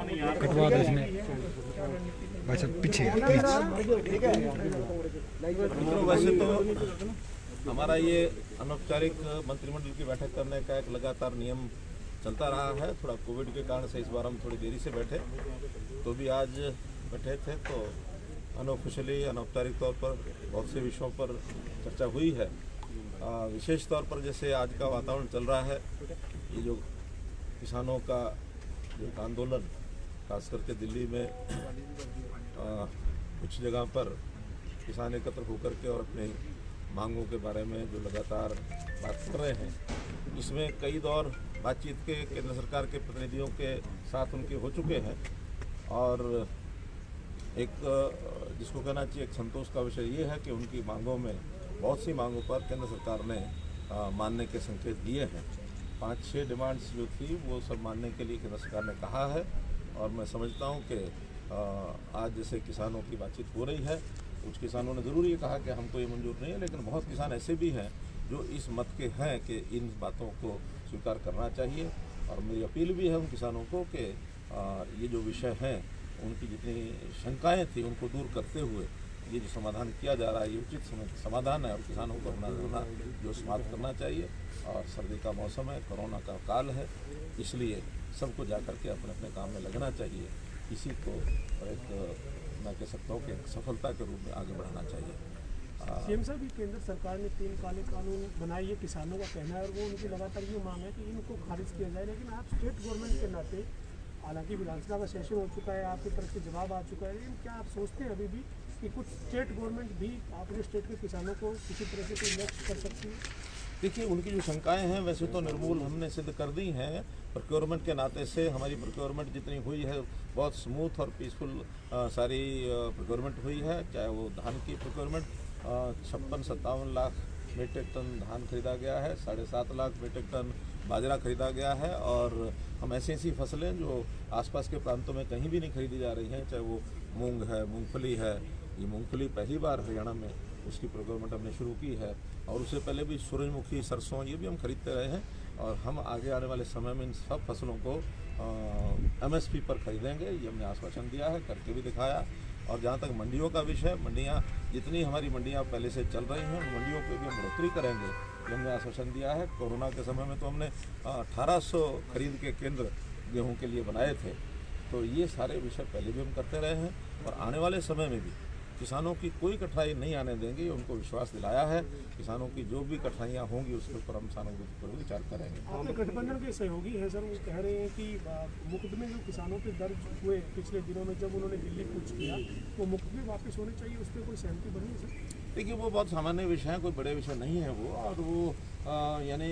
कटवा दो इसमें। अच्छा पीछे प्लीज। वैसे तो हमारा ये अनौपचारिक मंत्रिमंडल की बैठक करने का एक लगातार नियम चलता रहा है। थोड़ा कोविड के कारण से इस बार हम थोड़ी देरी से बैठे, तो भी आज बैठे थे तो अनऑफिशियली अनौपचारिक तौर पर बहुत से विषयों पर चर्चा हुई है। विशेष तौर पर जैसे आज का वातावरण चल रहा है, ये जो किसानों का जो आंदोलन खास करके दिल्ली में कुछ जगह पर किसान एकत्र होकर के और अपने मांगों के बारे में जो लगातार बात कर रहे हैं, इसमें कई दौर बातचीत के केंद्र सरकार के प्रतिनिधियों के साथ उनके हो चुके हैं और एक जिसको कहना चाहिए एक संतोष का विषय ये है कि उनकी मांगों में बहुत सी मांगों पर केंद्र सरकार ने मानने के संकेत दिए हैं। 5-6 डिमांड्स जो थी वो सब मानने के लिए केंद्र सरकार ने कहा है और मैं समझता हूँ कि आज जैसे किसानों की बातचीत हो रही है, कुछ किसानों ने ज़रूर ये कहा कि हमको ये मंजूर नहीं है, लेकिन बहुत किसान ऐसे भी हैं जो इस मत के हैं कि इन बातों को स्वीकार करना चाहिए। और मेरी अपील भी है उन किसानों को कि ये जो विषय हैं, उनकी जितनी शंकाएं थी उनको दूर करते हुए ये जो समाधान किया जा रहा है ये उचित समाधान है और किसानों को अपना धरना जो समाप्त करना चाहिए। और सर्दी का मौसम है, कोरोना का काल है, इसलिए सबको जाकर के अपने अपने काम में लगना चाहिए। इसी को एक मैं कह सकता हूँ कि एक सफलता के रूप में आगे बढ़ाना चाहिए। सीएम साहब, केंद्र सरकार ने 3 काले कानून बनाए, ये किसानों का कहना है और वो उनकी लगातार ये मांग है कि इनको खारिज किया जाए, लेकिन आप स्टेट गवर्नमेंट के नाते, हालांकि विधानसभा का सेशन हो चुका है, आपकी तरफ से जवाब आ चुका है, लेकिन क्या आप सोचते हैं अभी भी कि कुछ स्टेट गवर्नमेंट भी अपने स्टेट के किसानों को किसी तरह से कोई लक्ष्य कर सकती है? देखिए, उनकी जो शंकाएं हैं वैसे तो निर्मूल हमने सिद्ध कर दी हैं। प्रोक्योरमेंट के नाते से हमारी प्रोक्योरमेंट जितनी हुई है बहुत स्मूथ और पीसफुल सारी प्रोक्योरमेंट हुई है। चाहे वो धान की प्रोक्योरमेंट 56-57 लाख मीट्रिक टन धान खरीदा गया है, 7.5 लाख मीट्रिक टन बाजरा खरीदा गया है और हम ऐसी फसलें जो आसपास के प्रांतों में कहीं भी नहीं खरीदी जा रही हैं, चाहे वो मूंग है, मूंगफली है। ये मूंगफली पहली बार हरियाणा में उसकी प्रोक्योरमेंट हमने शुरू की है और उससे पहले भी सूरजमुखी, सरसों ये भी हम खरीदते रहे हैं और हम आगे आने वाले समय में इन सब फसलों को MSP पर खरीदेंगे। ये हमने आश्वासन दिया है, करके भी दिखाया। और जहाँ तक मंडियों का विषय, मंडियाँ जितनी हमारी मंडियाँ पहले से चल रही हैं, मंडियों पे भी हम बढ़ोतरी करेंगे, ये हमने आश्वासन दिया है। कोरोना के समय में तो हमने 1800 खरीद के केंद्र गेहूँ के लिए बनाए थे, तो ये सारे विषय पहले भी हम करते रहे हैं और आने वाले समय में भी किसानों की कोई कठिनाई नहीं आने देंगे, उनको विश्वास दिलाया है। किसानों की जो भी कठिनाइयाँ होंगी उसके ऊपर हम सहानुभूतिपूर्वक विचार करेंगे। आपके गठबंधन के सहयोगी हैं सर, वो कह रहे हैं कि मुकदमे जो किसानों पे दर्ज हुए पिछले दिनों में जब उन्होंने दिल्ली कूच किया, वो मुकदमे वापस होने चाहिए, उस पर कोई सहमति बनी है सर? देखिए, वो बहुत सामान्य विषय है, कोई बड़े विषय नहीं है वो। और वो यानी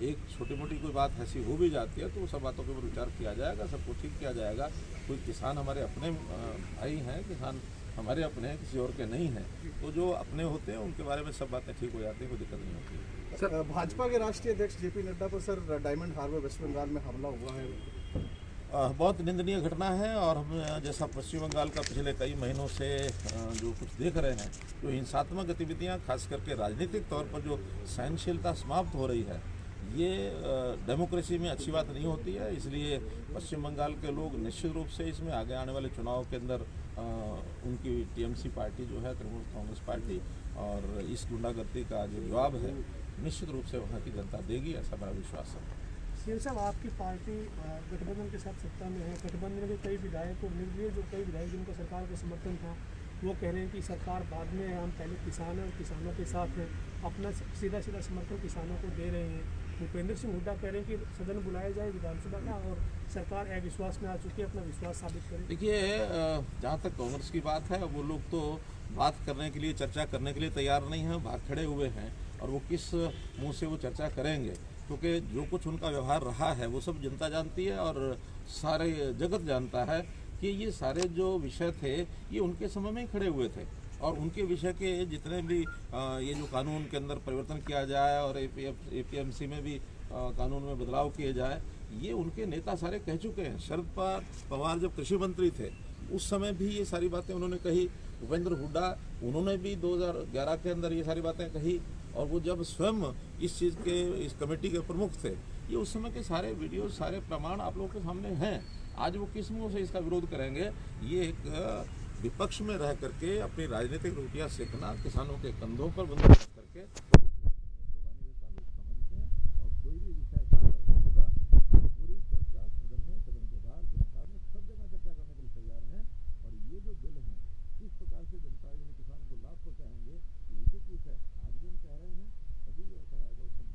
एक छोटी मोटी कोई बात ऐसी हो भी जाती है तो वो सब बातों के ऊपर विचार किया जाएगा, सबको ठीक किया जाएगा। कोई किसान हमारे अपने भाई हैं, किसान हमारे अपने हैं, किसी और के नहीं हैं, तो जो अपने होते हैं उनके बारे में सब बातें ठीक हो जाती हैं, कोई दिक्कत नहीं होती है। सर, भाजपा के राष्ट्रीय अध्यक्ष JP नड्डा पर सर डायमंड हार्बर वेस्ट बंगाल में हमला हुआ है, बहुत निंदनीय घटना है। और हम जैसा पश्चिम बंगाल का पिछले कई महीनों से जो कुछ देख रहे हैं, जो हिंसात्मक गतिविधियां खास करके राजनीतिक तौर पर जो सहनशीलता समाप्त हो रही है, ये डेमोक्रेसी में अच्छी बात नहीं होती है। इसलिए पश्चिम बंगाल के लोग निश्चित रूप से इसमें आगे आने वाले चुनाव के अंदर उनकी TMC पार्टी जो है, तृणमूल कांग्रेस पार्टी, और इस गुंडागर्दी का जो जवाब है निश्चित रूप से वहाँ की जनता देगी, ऐसा मेरा विश्वास है। सीएम साहब, आपकी पार्टी गठबंधन के साथ सत्ता में है, गठबंधन के कई विधायकों निर्दलीय जो कई विधायक जिनका सरकार का समर्थन था, वो कह रहे हैं कि सरकार बाद में है, हम पहले किसान हैं और किसानों के साथ हैं, अपना सीधा समर्थन किसानों को दे रहे हैं। भूपेंद्र सिंह हुड्डा कह रहे हैं कि सदन बुलाया जाए विधानसभा का और सरकार अविश्वास में आ चुकी है, अपना विश्वास साबित करें। देखिए, जहाँ तक कांग्रेस की बात है, वो लोग तो बात करने के लिए, चर्चा करने के लिए तैयार नहीं हैं, भाग खड़े हुए हैं। और वो किस मुंह से वो चर्चा करेंगे, क्योंकि जो कुछ उनका व्यवहार रहा है वो सब जनता जानती है और सारे जगत जानता है कि ये सारे जो विषय थे ये उनके समय में ही खड़े हुए थे। और उनके विषय के जितने भी ये जो कानून के अंदर परिवर्तन किया जाए और APMC में भी कानून में बदलाव किए जाए, ये उनके नेता सारे कह चुके हैं। शरद पवार जब कृषि मंत्री थे उस समय भी ये सारी बातें उन्होंने कही। भूपेंद्र हुड्डा, उन्होंने भी 2011 के अंदर ये सारी बातें कही। और वो जब स्वयं इस चीज़ के, इस कमेटी के प्रमुख थे, ये उस समय के सारे वीडियो, सारे प्रमाण आप लोगों के सामने हैं। आज वो किस मुंह से इसका विरोध करेंगे? ये एक विपक्ष में रह करके अपनी राजनीतिक रोटियां सेकना, किसानों के कंधों पर बंदूक करके दबाने का लोग समझते हैं। और कोई भी विषय होगा, पूरी चर्चा सदन में, सदन के बाहर, जनता में, सब जगह चर्चा करने के लिए तैयार हैं। और ये जो बिल है किस प्रकार से जनता यानी किसान को लाभ पहुँचाएंगे, ये एक विषय आज भी हम कह रहे हैं, अभी जो असर आएगा उसमें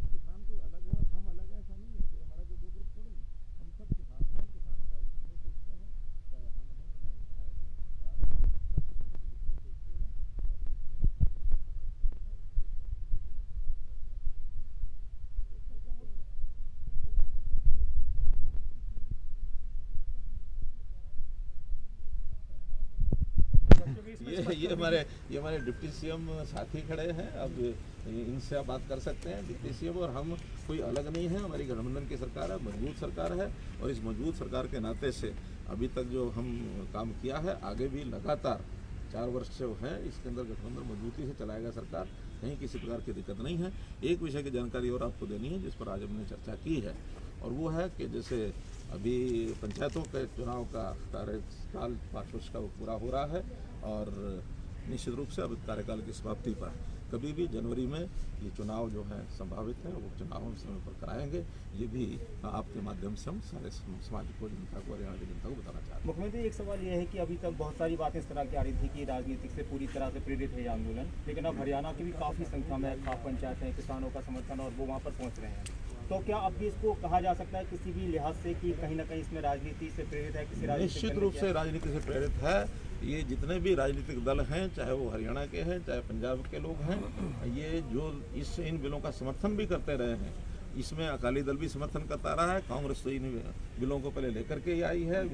किसान कोई अलग है और हम अलग है, ऐसा नहीं है। हमारा कोई दो ग्रुप थोड़ी, हम सब किसान हैं, किसान का हित सोचते हैं, चाहे हम हैं, चाहे सरकार है, सब किसानों के हित में सोचते हैं। ये हमारे डिप्टी सीएम साथी खड़े हैं। अब इनसे आप बात कर सकते हैं। डिप्टी सीएम और हम कोई अलग नहीं है। हमारी गठबंधन की सरकार है, मजबूत सरकार है। और इस मजबूत सरकार के नाते से अभी तक जो हम काम किया है, आगे भी लगातार 4 वर्ष जो है इसके अंदर गठबंधन मजबूती से चलाएगा सरकार। कहीं किसी प्रकार की दिक्कत नहीं है। एक विषय की जानकारी और आपको देनी है जिस पर आज हमने चर्चा की है, और वो है कि जैसे अभी पंचायतों के चुनाव का कार्यकाल 5 वर्ष का वो पूरा हो रहा है और निश्चित रूप से अब कार्यकाल की समाप्ति पर कभी भी जनवरी में ये चुनाव जो है संभावित है, वो चुनाव हम समय पर कराएंगे। ये भी आपके माध्यम से हम सारे समाज को, जनता को, हरियाणा की जनता को बताना चाहते हैं। मुख्यमंत्री, एक सवाल यह है कि अभी तक बहुत सारी बातें इस तरह की आ रही थी कि राजनीतिक से पूरी तरह से प्रेरित है ये आंदोलन, लेकिन अब हरियाणा की भी काफ़ी संख्या में खाप पंचायत है, किसानों का समर्थन और वो वहाँ पर पहुँच रहे हैं। तो क्या अब भी इसको कहा जा सकता है किसी भी लिहाज से कि कहीं ना कहीं इसमें राजनीति से प्रेरित है? किसी निश्चित रूप से राजनीति से प्रेरित है। ये जितने भी राजनीतिक दल हैं, चाहे वो हरियाणा के हैं, चाहे पंजाब के लोग हैं, ये जो इन बिलों का समर्थन भी करते रहे हैं। इसमें अकाली दल भी समर्थन करता रहा है। कांग्रेस तो इन बिलों को पहले लेकर के ही आई है।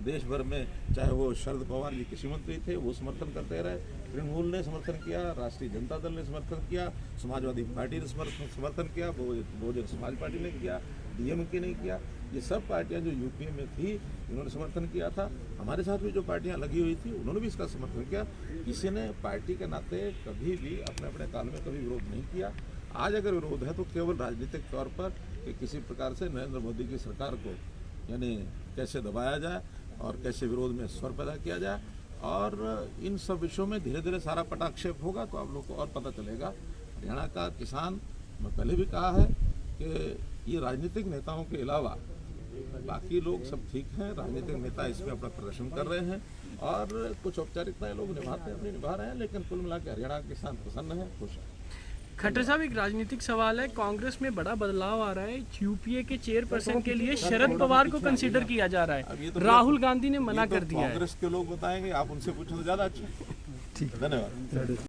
देश भर में चाहे वो शरद पवार जी कृषि मंत्री थे, वो समर्थन करते रहे। तृणमूल ने समर्थन किया, राष्ट्रीय जनता दल ने समर्थन किया, समाजवादी पार्टी ने समर्थन किया, बहुजन समाज पार्टी ने किया, डीएमके ने किया। ये सब पार्टियां जो यूपीए में थी, इन्होंने समर्थन किया था। हमारे साथ भी जो पार्टियां लगी हुई थी, उन्होंने भी इसका समर्थन किया। किसी ने पार्टी के नाते कभी भी अपने अपने काल में कभी विरोध नहीं किया। आज अगर विरोध है तो केवल राजनीतिक तौर पर कि किसी प्रकार से नरेंद्र मोदी की सरकार को यानी कैसे दबाया जाए और कैसे विरोध में स्वर पैदा किया जाए। और इन सब विषयों में धीरे धीरे सारा पटाक्षेप होगा तो आप लोग को और पता चलेगा। हरियाणा का किसान, मैं पहले भी कहा है कि ये राजनीतिक नेताओं के अलावा बाकी लोग सब ठीक हैं। राजनीतिक नेता इसमें अपना प्रदर्शन कर रहे हैं और कुछ औपचारिकताएं लोग निभा रहे हैं, लेकिन कुल मिला के हरियाणा के किसान प्रसन्न है, खुश है। खट्टर साहब, एक राजनीतिक सवाल है। कांग्रेस में बड़ा बदलाव आ रहा है। यूपीए के चेयरपर्सन के लिए शरद पवार को कंसीडर किया जा रहा है। राहुल गांधी ने मना कर दिया है। कांग्रेस के लोग बताएंगे, आप उनसे पूछो तो ज्यादा अच्छा। ठीक, धन्यवाद।